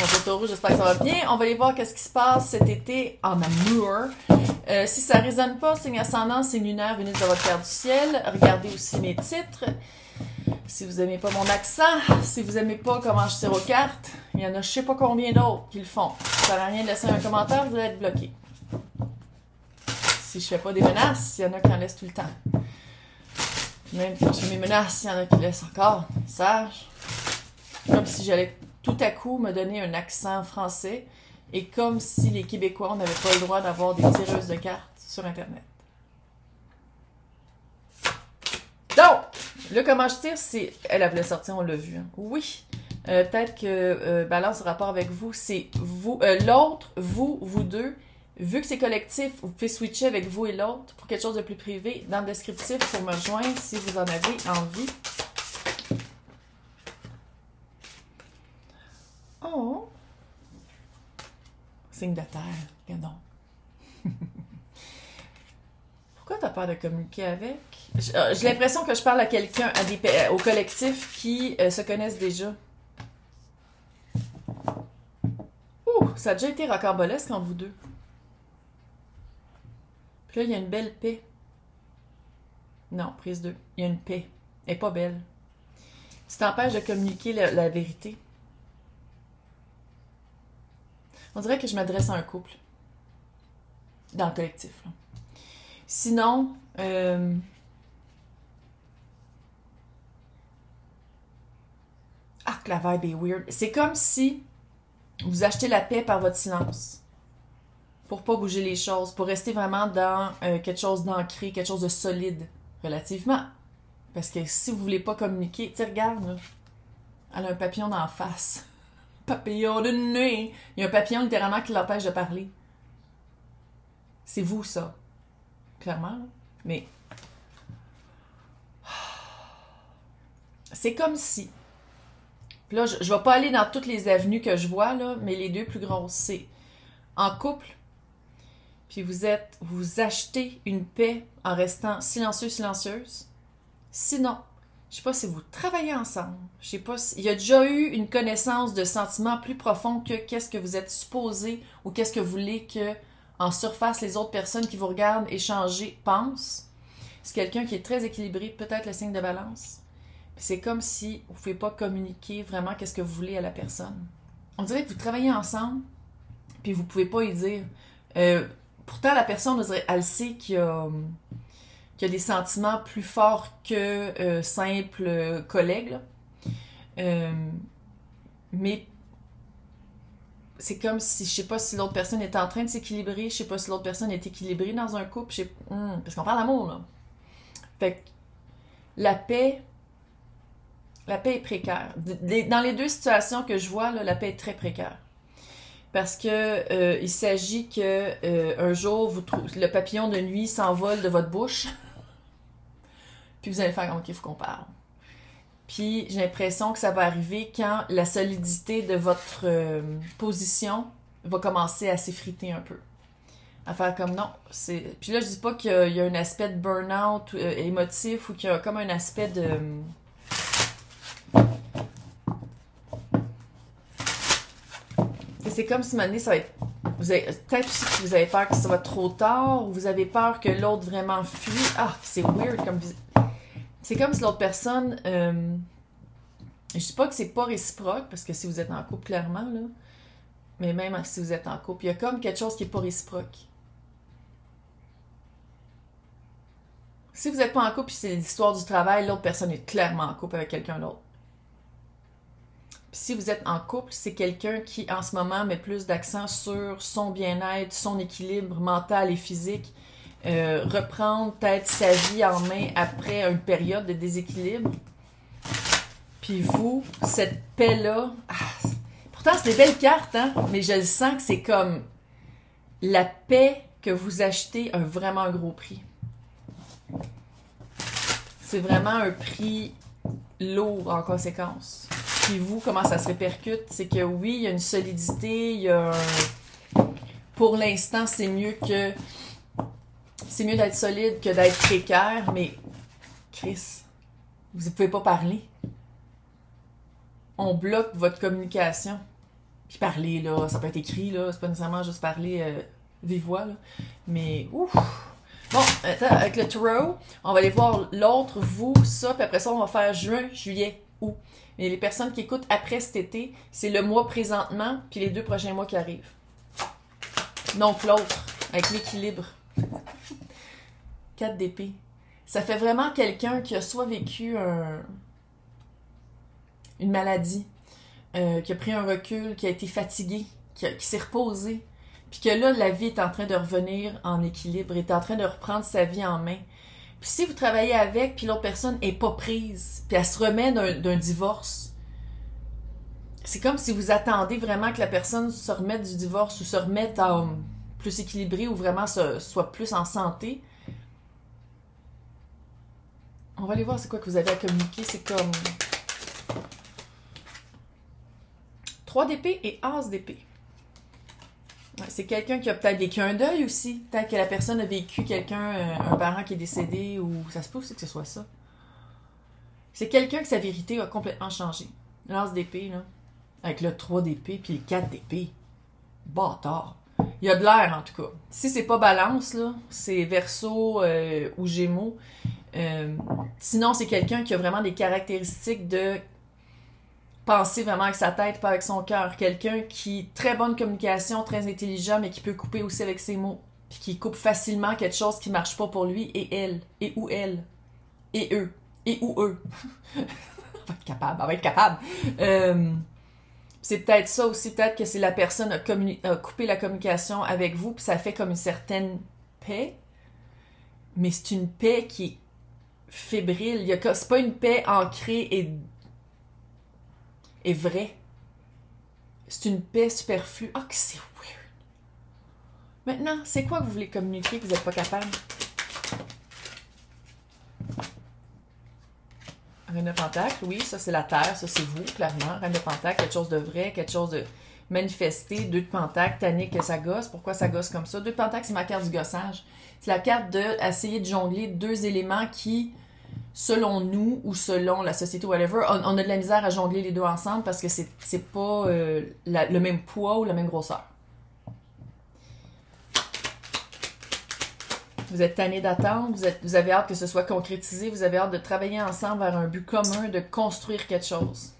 Bonjour Taureau, j'espère que ça va bien. On va aller voir qu'est-ce qui se passe cet été en amour. Si ça ne résonne pas, signe ascendant, signe lunaire, Vénus de votre carte du ciel. Regardez aussi mes titres. Si vous n'aimez pas mon accent, si vous n'aimez pas comment je tire aux cartes, il y en a je sais pas combien d'autres qui le font. Ça ne sert à rien de laisser un commentaire, vous allez être bloqué. Si je fais pas des menaces, il y en a qui en laissent tout le temps. Même quand je fais mes menaces, il y en a qui laissent encore. Sage. Comme si j'allais tout à coup me donner un accent français et comme si les Québécois, on n'avait pas le droit d'avoir des tireuses de cartes sur Internet. Donc, là, comment je tire, c'est... Elle voulait sortir, on l'a vu. Hein. Oui. Peut-être que balance le rapport avec vous, c'est vous, l'autre, vous deux. Vu que c'est collectif, vous pouvez switcher avec vous et l'autre pour quelque chose de plus privé dans le descriptif pour me rejoindre si vous en avez envie. Oh! Signe de terre, regardons. Pourquoi tu as peur de communiquer avec? J'ai l'impression que je parle à quelqu'un, au collectif qui se connaissent déjà. Ouh! Ça a déjà été rocambolesque entre vous deux. Puis là, il y a une belle paix. Non, prise 2. Il y a une paix. Elle n'est pas belle. Tu t'empêches de communiquer la vérité. On dirait que je m'adresse à un couple. Dans le collectif. Là. Sinon, que la vibe est weird. C'est comme si vous achetez la paix par votre silence. Pour pas bouger les choses. Pour rester vraiment dans quelque chose d'ancré, quelque chose de solide, relativement. Parce que si vous voulez pas communiquer, tu sais, regarde, là. Elle a un papillon dans la face. Papillon de nuit. Il y a un papillon littéralement qui l'empêche de parler. C'est vous, ça. Clairement. Mais c'est comme si. Puis là, je vais pas aller dans toutes les avenues que je vois, là, mais les deux plus grosses, c'est en couple, puis vous achetez une paix en restant silencieux, silencieuse. Sinon, je sais pas si vous travaillez ensemble. Je sais pas il y a déjà eu une connaissance de sentiments plus profonds que qu'est-ce que vous êtes supposé ou qu'est-ce que vous voulez que en surface les autres personnes qui vous regardent échanger pensent. C'est quelqu'un qui est très équilibré, peut-être le signe de balance. Puis c'est comme si vous pouvez pas communiquer vraiment qu'est-ce que vous voulez à la personne. On dirait que vous travaillez ensemble, puis vous pouvez pas y dire. Pourtant, la personne, elle sait qu'il y a des sentiments plus forts que simples collègues. Mais c'est comme si, je sais pas si l'autre personne est en train de s'équilibrer, je sais pas si l'autre personne est équilibrée dans un couple, parce qu'on parle d'amour, là. Fait que la paix est précaire. Dans les deux situations que je vois, là, la paix est très précaire. Parce que il s'agit que un jour, le papillon de nuit s'envole de votre bouche. Puis vous allez faire OK, il faut qu'on parle. Puis j'ai l'impression que ça va arriver quand la solidité de votre position va commencer à s'effriter un peu. À faire comme non. Puis là, je dis pas qu'il y a un aspect de burn-out émotif ou qu'il y a comme un aspect de... C'est comme si maintenant, ça va être... Peut-être aussi que vous avez peur que ça va trop tard ou vous avez peur que l'autre vraiment fuit. Ah, c'est weird comme... C'est comme si l'autre personne... je dis pas que c'est pas réciproque, parce que si vous êtes en couple, clairement, là, mais même si vous êtes en couple, il y a comme quelque chose qui est pas réciproque. Si vous n'êtes pas en couple, puis c'est l'histoire du travail, l'autre personne est clairement en couple avec quelqu'un d'autre. Puis si vous êtes en couple, c'est quelqu'un qui, en ce moment, met plus d'accent sur son bien-être, son équilibre mental et physique, reprendre peut-être sa vie en main après une période de déséquilibre. Puis vous, cette paix-là... pourtant, c'est des belles cartes, hein? Mais je le sens que c'est comme la paix que vous achetez a vraiment un gros prix. C'est vraiment un prix lourd en conséquence. Puis vous, comment ça se répercute? C'est que oui, il y a une solidité, il y a pour l'instant, c'est mieux d'être solide que d'être précaire, mais Chris, vous ne pouvez pas parler. On bloque votre communication. Puis parler, là, ça peut être écrit, là, c'est pas nécessairement juste parler vive voix, là. Mais, ouf! Bon, attends, avec le tarot, on va aller voir l'autre, vous, ça, puis après ça, on va faire juin, juillet, août. Et les personnes qui écoutent après cet été, c'est le mois présentement, puis les 2 prochains mois qui arrivent. Donc l'autre, avec l'équilibre. 4 d'épée. Ça fait vraiment quelqu'un qui a soit vécu une maladie, qui a pris un recul, qui a été fatigué, qui s'est reposé, puis que là, la vie est en train de revenir en équilibre, est en train de reprendre sa vie en main. Puis si vous travaillez avec, puis l'autre personne est pas prise, puis elle se remet d'un divorce, c'est comme si vous attendez vraiment que la personne se remette du divorce ou se remette en plus équilibrée ou vraiment soit plus en santé. On va aller voir c'est quoi que vous avez à communiquer. C'est comme 3 d'épée et As d'épée. Ouais, c'est quelqu'un qui a peut-être vécu un deuil aussi. Peut-être que la personne a vécu quelqu'un, un parent qui est décédé, ou ça se peut aussi que ce soit ça. C'est quelqu'un que sa vérité a complètement changé. L'As d'épée, là, avec le 3 d'épée puis le 4 d'épée. Bâtard. Il y a de l'air, en tout cas. Si c'est pas balance, là, c'est Verseau ou Gémeaux. Sinon, c'est quelqu'un qui a vraiment des caractéristiques de penser vraiment avec sa tête, pas avec son cœur. Quelqu'un qui très bonne communication, très intelligent, mais qui peut couper aussi avec ses mots. Puis qui coupe facilement quelque chose qui marche pas pour lui et elle. Et ou elle. Et eux. Et ou eux. On va être capable. C'est peut-être ça aussi. Peut-être que c'est la personne a coupé la communication avec vous, puis ça fait comme une certaine paix. Mais c'est une paix qui est fébrile. C'est pas une paix ancrée et vraie. C'est une paix superflue. Ah, que c'est weird. Maintenant, c'est quoi que vous voulez communiquer que vous n'êtes pas capable? Reine de Pentacle, oui, ça c'est la Terre, ça c'est vous, clairement. Reine de Pentacle, quelque chose de vrai, quelque chose de manifesté. 2 de Pentacle, tannique que ça gosse. Pourquoi ça gosse comme ça? 2 de Pentacle, c'est ma carte du gossage. C'est la carte d'essayer de jongler 2 éléments qui, selon nous ou selon la société, whatever, on a de la misère à jongler les 2 ensemble parce que c'est pas le même poids ou la même grosseur. Vous êtes tanné d'attendre, vous avez hâte que ce soit concrétisé, vous avez hâte de travailler ensemble vers un but commun, de construire quelque chose.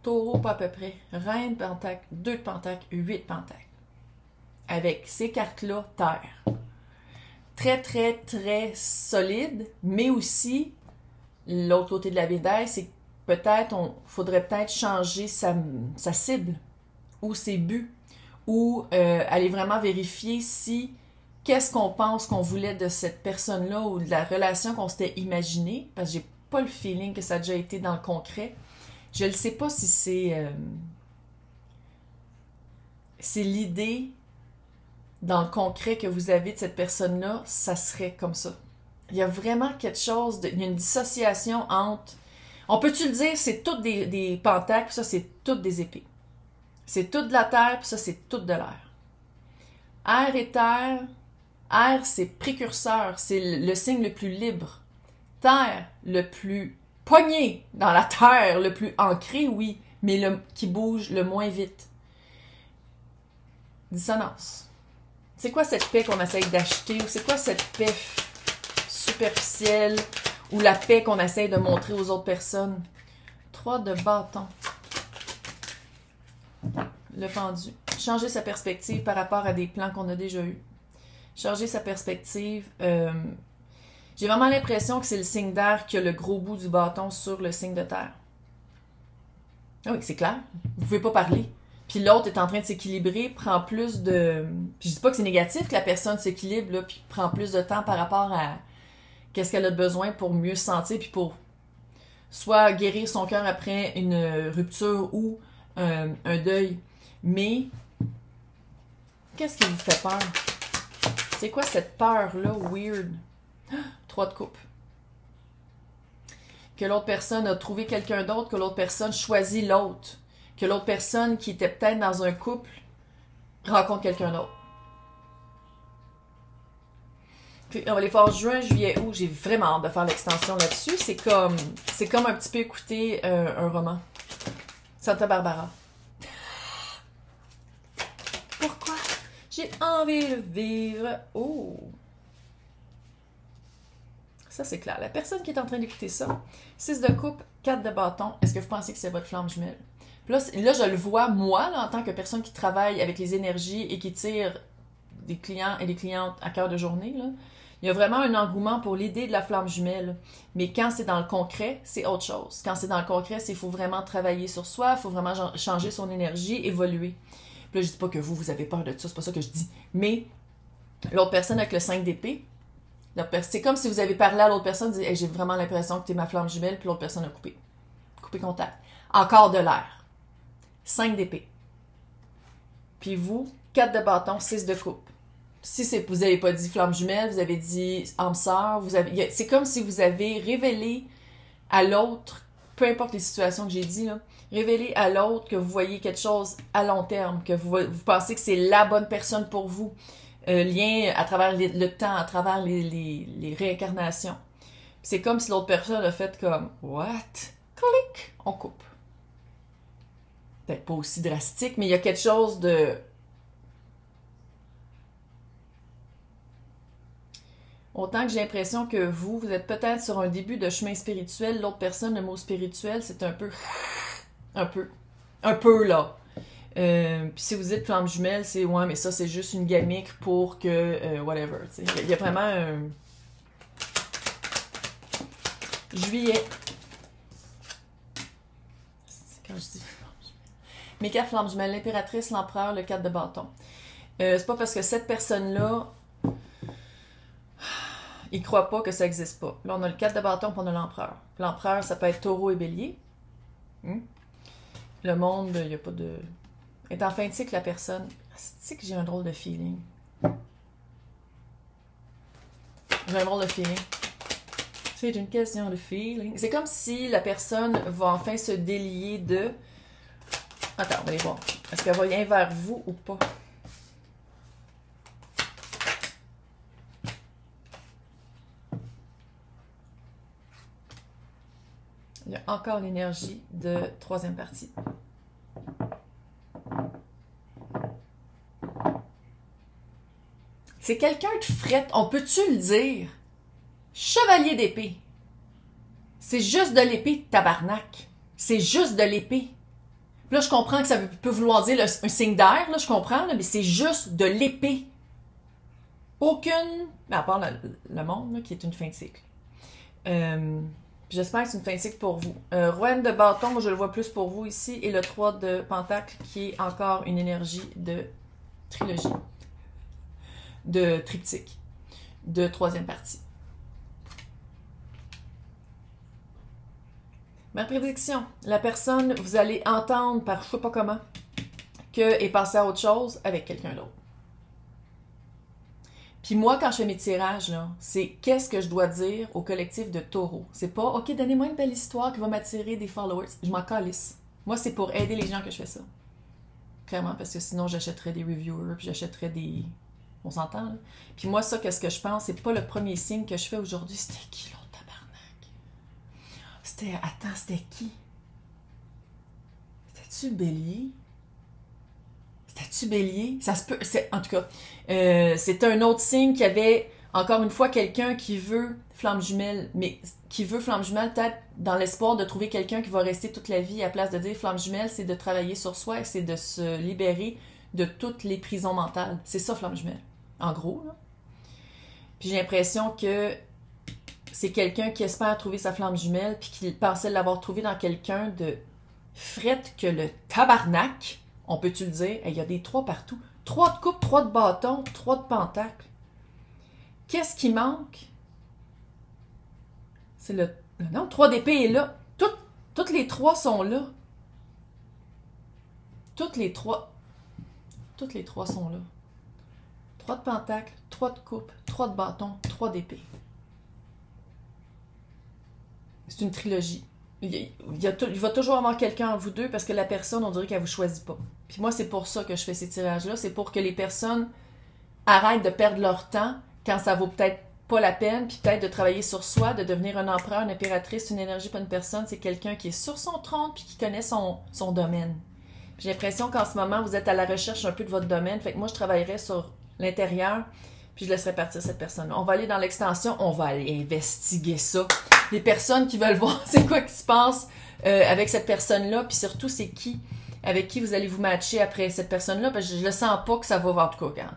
Taureau, pas à peu près. Reine, Pentacle, 2 de Pentacle, 8 de Pentacle. Avec ces cartes-là, Terre. Très, très, très solide, mais aussi, l'autre côté de la médaille, c'est que peut-être, faudrait peut-être changer sa cible ou ses buts. Ou aller vraiment vérifier si qu'est-ce qu'on pense qu'on voulait de cette personne-là ou de la relation qu'on s'était imaginée, parce que j'ai pas le feeling que ça a déjà été dans le concret. Je ne sais pas si c'est l'idée dans le concret que vous avez de cette personne-là, ça serait comme ça. Il y a vraiment quelque chose, il y a une dissociation entre... On peut-tu le dire, c'est toutes des pentacles, puis ça, c'est toutes des épées. C'est tout de la terre, puis ça, c'est tout de l'air. Air et terre, air, c'est précurseur, c'est le signe le plus libre. Terre, le plus pogné dans la terre, le plus ancré, oui, mais qui bouge le moins vite. Dissonance. C'est quoi cette paix qu'on essaye d'acheter, ou c'est quoi cette paix superficielle, ou la paix qu'on essaye de montrer aux autres personnes? 3 de bâton. Le pendu. Changer sa perspective par rapport à des plans qu'on a déjà eus. Changer sa perspective. J'ai vraiment l'impression que c'est le signe d'air qui a le gros bout du bâton sur le signe de terre. Ah oui, c'est clair. Vous pouvez pas parler. Puis l'autre est en train de s'équilibrer, prend plus de... Puis je dis pas que c'est négatif que la personne s'équilibre, là, puis prend plus de temps par rapport à qu'est-ce qu'elle a besoin pour mieux se sentir, puis pour soit guérir son cœur après une rupture ou un deuil. Mais, qu'est-ce qui vous fait peur? C'est quoi cette peur-là, weird? 3 de coupe. Que l'autre personne a trouvé quelqu'un d'autre, que l'autre personne choisit l'autre. Que l'autre personne qui était peut-être dans un couple rencontre quelqu'un d'autre. Puis on va les faire juin, juillet, août. J'ai vraiment hâte de faire l'extension là-dessus. C'est comme un petit peu écouter un roman. Santa Barbara. Pourquoi j'ai envie de vivre? Oh! Ça, c'est clair. La personne qui est en train d'écouter ça, 6 de coupe, 4 de bâton, est-ce que vous pensez que c'est votre flamme jumelle? Puis là, je le vois, moi, là, en tant que personne qui travaille avec les énergies et qui tire des clients et des clientes à cœur de journée, là, il y a vraiment un engouement pour l'idée de la flamme jumelle. Mais quand c'est dans le concret, c'est autre chose. Quand c'est dans le concret, c'est qu'il faut vraiment travailler sur soi, il faut vraiment changer son énergie, évoluer. Puis là, je dis pas que vous avez peur de ça, c'est pas ça que je dis. Mais l'autre personne avec le 5 d'épée, c'est comme si vous avez parlé à l'autre personne, dit hey, j'ai vraiment l'impression que t'es ma flamme jumelle, puis l'autre personne a coupé contact. Encore de l'air. 5 d'épée. Puis vous, 4 de bâton, 6 de coupe. Si vous n'avez pas dit flamme jumelle, vous avez dit âme sœur, c'est comme si vous avez révélé à l'autre, peu importe les situations que j'ai dit, là, révélé à l'autre que vous voyez quelque chose à long terme, que vous pensez que c'est la bonne personne pour vous. Lien à travers le temps, à travers les réincarnations. C'est comme si l'autre personne a fait comme « What? » Clic! On coupe. Peut-être pas aussi drastique, mais il y a quelque chose de... Autant que j'ai l'impression que vous êtes peut-être sur un début de chemin spirituel, l'autre personne, le mot spirituel, c'est un peu, là. Puis si vous dites flamme jumelle, c'est ouais, mais ça c'est juste une gamique pour que whatever. Il y a vraiment un juillet. Quand je dis flamme jumelle. Mes 4 flammes jumelles, l'impératrice, l'empereur, le 4 de bâton. C'est pas parce que cette personne-là, il croit pas que ça existe pas. Là, on a le 4 de bâton puis on a l'empereur. L'empereur, ça peut être taureau et bélier. Le monde, il n'y a pas de... est en fin de cycle, la personne. C'est que j'ai un drôle de feeling. J'ai un drôle de feeling. C'est une question de feeling. C'est comme si la personne va enfin se délier de... Attends, on va aller voir. Est-ce qu'elle va venir vers vous ou pas? Il y a encore l'énergie de troisième partie. C'est quelqu'un de frette, on peut-tu le dire? Chevalier d'épée. C'est juste de l'épée, tabarnak. C'est juste de l'épée. Là, je comprends que ça peut vouloir dire un signe d'air, là, je comprends, là, mais c'est juste de l'épée. Aucune... À part le monde, là, qui est une fin de cycle. J'espère que c'est une fin de cycle pour vous. Rouen de bâton, moi je le vois plus pour vous ici. Et le 3 de pentacle, qui est encore une énergie de trilogie. De triptyque. De troisième partie. Ma prédiction, la personne, vous allez entendre par je sais pas comment, qu'elle est passée à autre chose avec quelqu'un d'autre. Puis moi, quand je fais mes tirages, là, c'est qu'est-ce que je dois dire au collectif de taureaux. C'est pas, OK, donnez-moi une belle histoire qui va m'attirer des followers. Je m'en calisse. Moi, c'est pour aider les gens que je fais ça. Clairement, parce que sinon, j'achèterais des reviewers, puis j'achèterais des... On s'entend, là? Puis moi, ça, qu'est-ce que je pense? C'est pas le premier signe que je fais aujourd'hui. C'était qui, l'autre tabarnak? C'était... Attends, c'était qui? C'était-tu le bélier? C'était-tu bélier? Ça se peut... En tout cas, c'est un autre signe qu'il y avait, encore une fois, quelqu'un qui veut flamme jumelle, mais qui veut flamme jumelle peut-être dans l'espoir de trouver quelqu'un qui va rester toute la vie. À place de dire flamme jumelle, c'est de travailler sur soi et c'est de se libérer de toutes les prisons mentales. C'est ça, flamme jumelle. En gros, là. Puis j'ai l'impression que c'est quelqu'un qui espère trouver sa flamme jumelle puis qui pensait l'avoir trouvé dans quelqu'un de frette que le tabarnak. On peut-tu le dire? Il y a des 3 partout. 3 de coupe, 3 de bâton, 3 de pentacle. Qu'est-ce qui manque? C'est le... Non, 3 d'épée est là. Toutes les 3 sont là. Toutes les 3 sont là. 3 de pentacle, 3 de coupe, 3 de bâton, 3 d'épée. C'est une trilogie. Il va toujours avoir quelqu'un en vous deux parce que la personne, on dirait qu'elle vous choisit pas. Puis moi, c'est pour ça que je fais ces tirages-là. C'est pour que les personnes arrêtent de perdre leur temps quand ça vaut peut-être pas la peine, puis peut-être de travailler sur soi, de devenir un empereur, une impératrice, une énergie, pas une personne, c'est quelqu'un qui est sur son trône puis qui connaît son domaine. J'ai l'impression qu'en ce moment, vous êtes à la recherche un peu de votre domaine, fait que moi, je travaillerais sur l'intérieur, puis je laisserai partir cette personne-là. On va aller dans l'extension, on va aller investiguer ça. Les personnes qui veulent voir c'est quoi qui se passe avec cette personne-là, puis surtout, c'est qui, avec qui vous allez vous matcher après cette personne-là, parce que je le sens pas que ça va voir, en tout cas, regarde.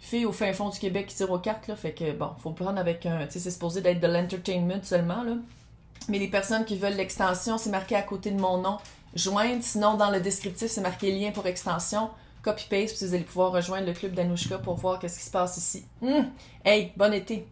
Fille au fin fond du Québec qui tire aux cartes, là, fait que bon, faut le prendre avec un, tu sais, c'est supposé d'être de l'entertainment seulement, là. Mais les personnes qui veulent l'extension, c'est marqué à côté de mon nom, joindre, sinon dans le descriptif, c'est marqué lien pour extension, copy-paste, puis vous allez pouvoir rejoindre le club d'Anouchka pour voir qu'est-ce qui se passe ici. Hey, bon été!